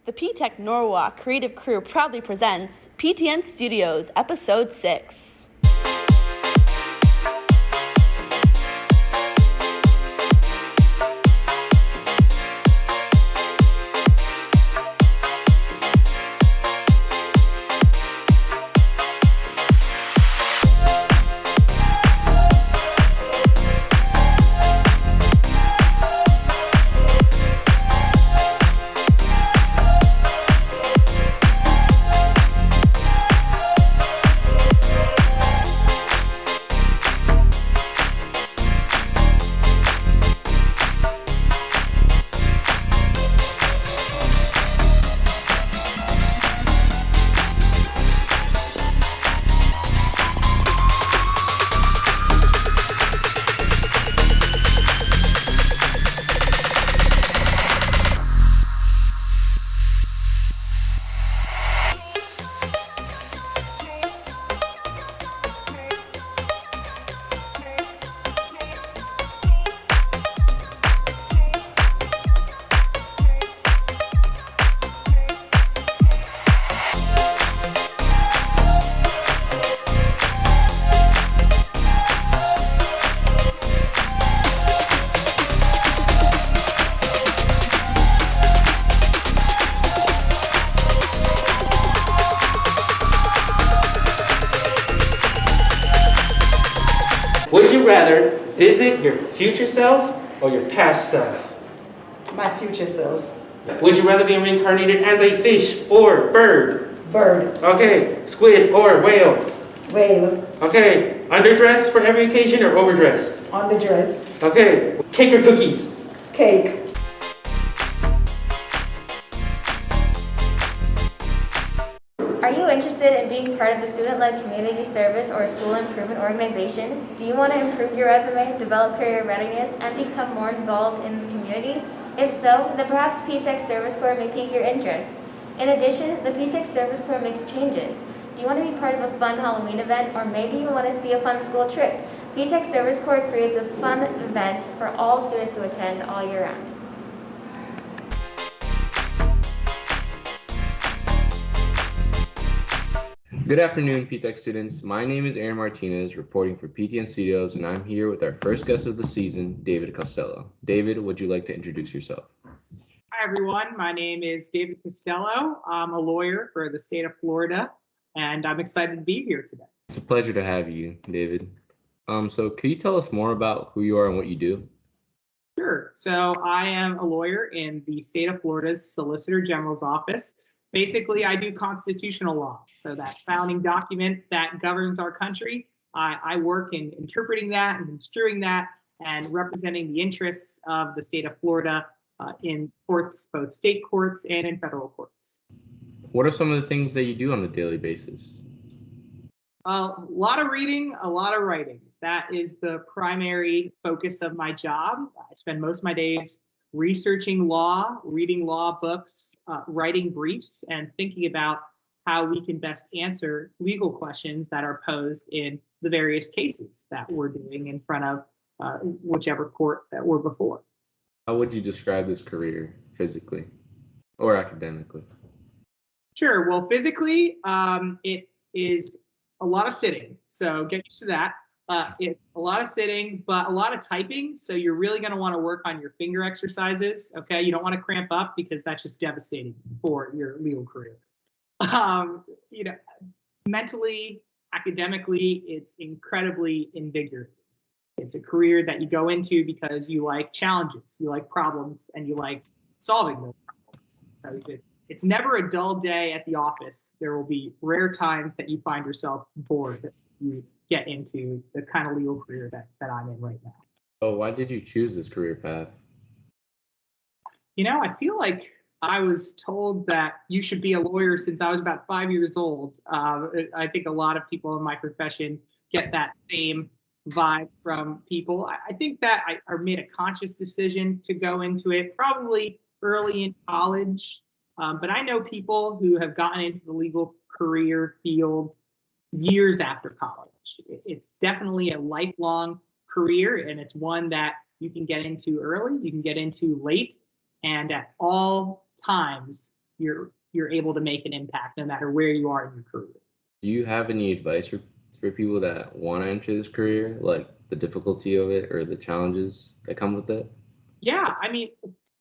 The P-Tech Norwalk Creative Crew proudly presents PTN Studios, Episode 6. Would you rather visit your future self or your past self? My future self. Would you rather be reincarnated as a fish or bird? Bird. Okay. Squid or whale? Whale. Okay. Underdressed for every occasion or overdressed? Underdressed. Okay. Cake or cookies? Cake. Are you interested in being part of the student-led community service or school improvement organization? Do you want to improve your resume, develop career readiness, and become more involved in the community? If so, then perhaps P-Tech Service Corps may pique your interest. In addition, the P-Tech Service Corps makes changes. Do you want to be part of a fun Halloween event, or maybe you want to see a fun school trip? P-Tech Service Corps creates a fun event for all students to attend all year round. Good afternoon, P-Tech students. My name is Aaron Martinez, reporting for PTN Studios, and I'm here with our first guest of the season, David Costello. David, would you like to introduce yourself? Hi, everyone. My name is David Costello. I'm a lawyer for the state of Florida, and I'm excited to be here today. It's a pleasure to have you, David. So could you tell us more about who you are and what you do? Sure. So I am a lawyer in the state of Florida's Solicitor General's office. Basically, I do constitutional law. So that founding document that governs our country, I work in interpreting that and construing that and representing the interests of the state of Florida in courts, both state courts and in federal courts. What are some of the things that you do on a daily basis? A lot of reading, a lot of writing. That is the primary focus of my job. I spend most of my days researching law, reading law books, writing briefs, and thinking about how we can best answer legal questions that are posed in the various cases that we're doing in front of whichever court that we're before. How would you describe this career physically or academically? Sure. Well, physically, it is a lot of sitting. So get used to that. It's a lot of sitting, but a lot of typing. So you're really going to want to work on your finger exercises. Okay. You don't want to cramp up because that's just devastating for your legal career. Mentally, academically, it's incredibly invigorating. It's a career that you go into because you like challenges, you like problems, and you like solving those problems. So it's never a dull day at the office. There will be rare times that you find yourself bored, that you get into the kind of legal career that I'm in right now. Oh, why did you choose this career path? I feel like I was told that you should be a lawyer since I was about 5 years old. I think a lot of people in my profession get that same vibe from people. I think that I made a conscious decision to go into it probably early in college. But I know people who have gotten into the legal career field years after college. It's definitely a lifelong career, and it's one that you can get into early, you can get into late, and at all times you're able to make an impact no matter where you are in your career. Do you have any advice for people that want to enter this career, like the difficulty of it or the challenges that come with it? Yeah, I mean,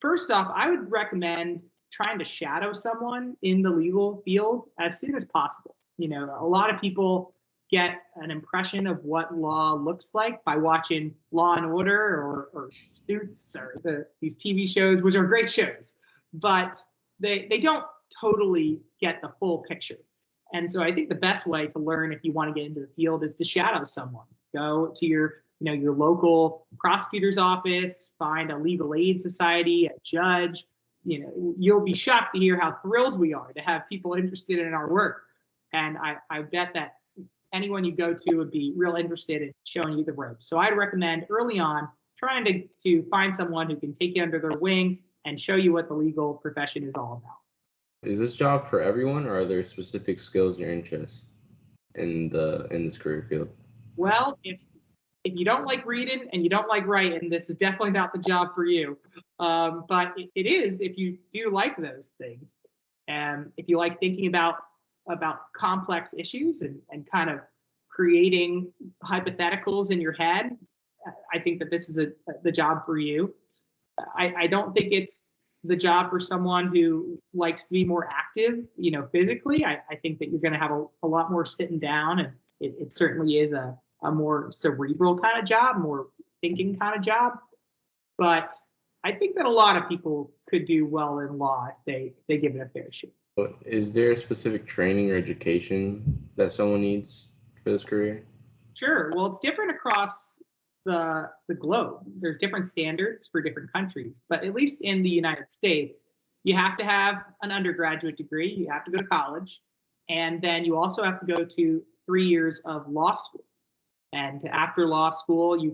first off, I would recommend trying to shadow someone in the legal field as soon as possible. You know, a lot of people get an impression of what law looks like by watching Law and Order or Suits or these TV shows, which are great shows, but they don't totally get the full picture. And so I think the best way to learn if you want to get into the field is to shadow someone. Go to your local prosecutor's office, find a legal aid society, a judge. You know, you'll be shocked to hear how thrilled we are to have people interested in our work. And I bet that anyone you go to would be real interested in showing you the ropes. So I'd recommend early on trying to find someone who can take you under their wing and show you what the legal profession is all about. Is this job for everyone, or are there specific skills or interests in this career field? Well, if you don't like reading and you don't like writing, this is definitely not the job for you. But it is if you do like those things, and if you like thinking about complex issues and kind of creating hypotheticals in your head, I think that this is the job for you. I don't think it's the job for someone who likes to be more active, physically. I think that you're going to have a lot more sitting down, and it certainly is a more cerebral kind of job, more thinking kind of job. But I think that a lot of people could do well in law if they give it a fair shake. Is there a specific training or education that someone needs for this career? Sure. Well, it's different across the globe. There's different standards for different countries, but at least in the United States, you have to have an undergraduate degree, you have to go to college, and then you also have to go to 3 years of law school. And after law school, you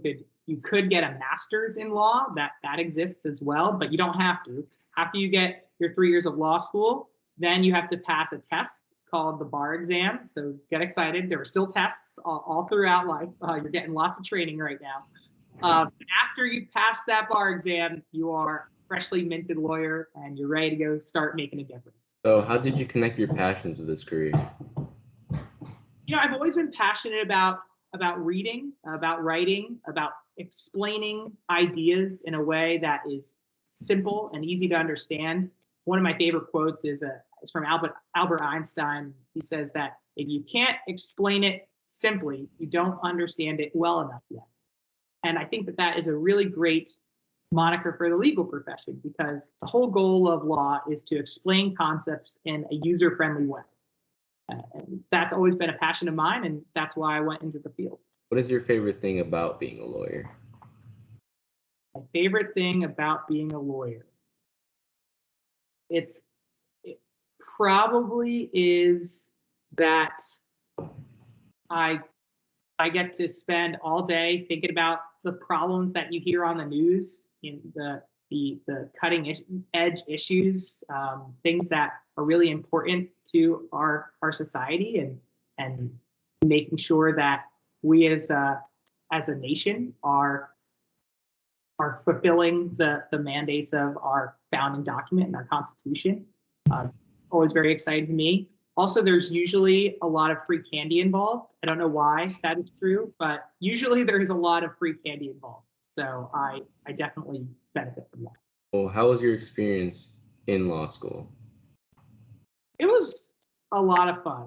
could get a master's in law. That exists as well, but you don't have to. After you get your 3 years of law school, then you have to pass a test called the bar exam. So get excited. There are still tests all throughout life. You're getting lots of training right now. After you pass that bar exam, you are a freshly minted lawyer and you're ready to go start making a difference. So how did you connect your passions with this career? I've always been passionate about reading, about writing, about explaining ideas in a way that is simple and easy to understand. One of my favorite quotes is from Albert Einstein. He says that if you can't explain it simply, you don't understand it well enough yet. And I think that is a really great moniker for the legal profession, because the whole goal of law is to explain concepts in a user-friendly way. And that's always been a passion of mine, and that's why I went into the field. What is your favorite thing about being a lawyer? My favorite thing about being a lawyer, it probably is that I get to spend all day thinking about the problems that you hear on the news, in the cutting edge issues, things that are really important to our society, and making sure that we as a nation are fulfilling the mandates of our founding document and our Constitution. Always very exciting to me. Also, there's usually a lot of free candy involved. I don't know why that is true, but usually there is a lot of free candy involved. So I definitely benefit from that. Well, how was your experience in law school? It was a lot of fun.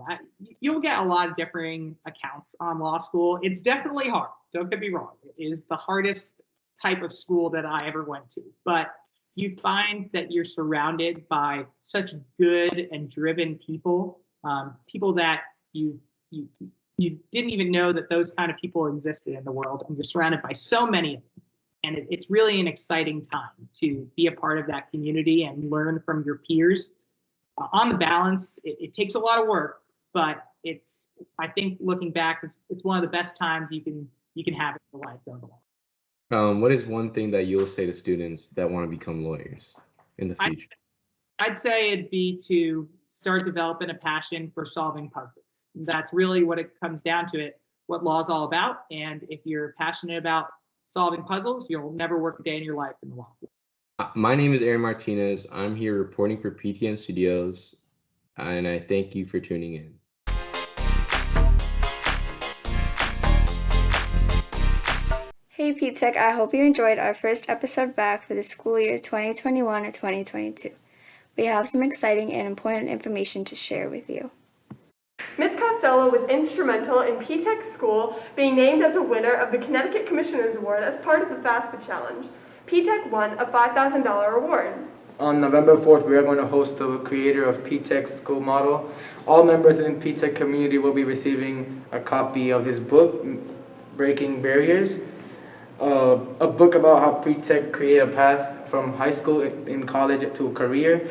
You'll get a lot of differing accounts on law school. It's definitely hard. Don't get me wrong. It is the hardest type of school that I ever went to. But you find that you're surrounded by such good and driven people, people that you didn't even know that those kind of people existed in the world. And you're surrounded by so many of them. And it's really an exciting time to be a part of that community and learn from your peers. On the balance, it takes a lot of work, but I think looking back, it's one of the best times you can have in your life going along. What is one thing that you'll say to students that want to become lawyers in the future? I'd say it'd be to start developing a passion for solving puzzles. That's really what it comes down to, what law is all about. And if you're passionate about solving puzzles, you'll never work a day in your life in the law. My name is Aaron Martinez. I'm here reporting for PTN Studios, and I thank you for tuning in. Hey P-Tech, I hope you enjoyed our first episode back for the school year 2021 and 2022. We have some exciting and important information to share with you. Ms. Costello was instrumental in P-Tech's school being named as a winner of the Connecticut Commissioner's Award as part of the Fast Food Challenge. P-Tech won a $5,000 award. On November 4th, we are going to host the creator of P-Tech's school model. All members in P-Tech community will be receiving a copy of his book, Breaking Barriers, a book about how P-Tech create a path from high school in college to a career.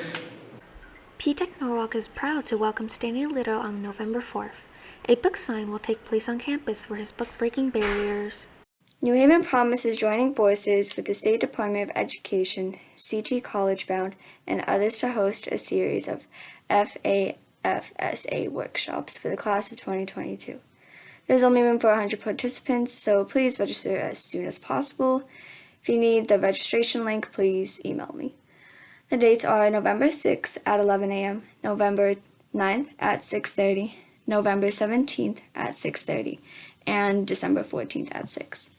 P-Tech Norwalk is proud to welcome Stanley Little on November 4th. A book sign will take place on campus for his book Breaking Barriers. New Haven promises joining forces with the State Department of Education, CT College Bound, and others to host a series of FAFSA workshops for the class of 2022. There's only room for 100 participants, so please register as soon as possible. If you need the registration link, please email me. The dates are November 6th at 11 a.m., November 9th at 6:30, November 17th at 6:30, and December 14th at 6.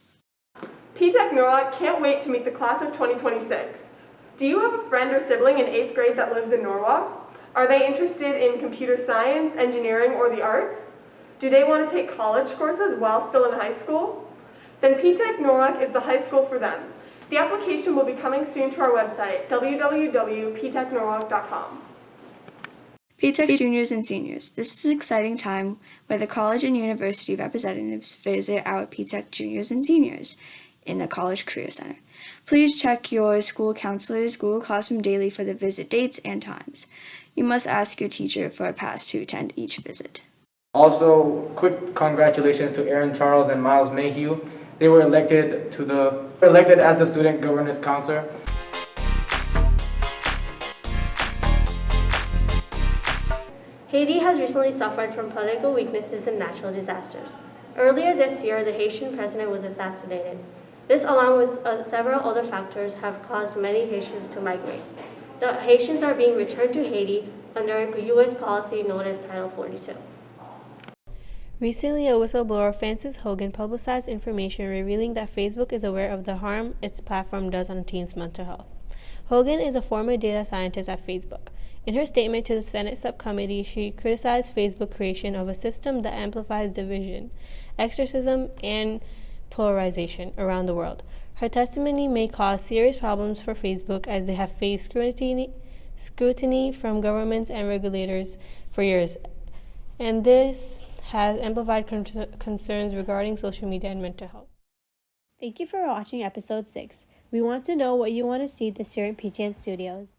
P-Tech Norwalk can't wait to meet the class of 2026. Do you have a friend or sibling in 8th grade that lives in Norwalk? Are they interested in computer science, engineering, or the arts? Do they want to take college courses while still in high school? Then P-Tech Norwalk is the high school for them. The application will be coming soon to our website, www.ptechnorwalk.com. P-Tech Juniors and Seniors. This is an exciting time where the college and university representatives visit our P-Tech Juniors and Seniors in the College Career Center. Please check your school counselor's Google Classroom daily for the visit dates and times. You must ask your teacher for a pass to attend each visit. Also, quick congratulations to Aaron Charles and Miles Mayhew. They were elected as the Student Governance Counselor. Haiti has recently suffered from political weaknesses and natural disasters. Earlier this year, the Haitian president was assassinated. This, along with several other factors, have caused many Haitians to migrate. The Haitians are being returned to Haiti under a U.S. policy known as Title 42. Recently, a whistleblower, Frances Hogan, publicized information revealing that Facebook is aware of the harm its platform does on teens' mental health. Hogan is a former data scientist at Facebook. In her statement to the Senate subcommittee, she criticized Facebook's creation of a system that amplifies division, extremism, and polarization around the world. Her testimony may cause serious problems for Facebook as they have faced scrutiny from governments and regulators for years, and this has amplified concerns regarding social media and mental health. Thank you for watching episode 6. We want to know what you want to see this year in PTN Studios.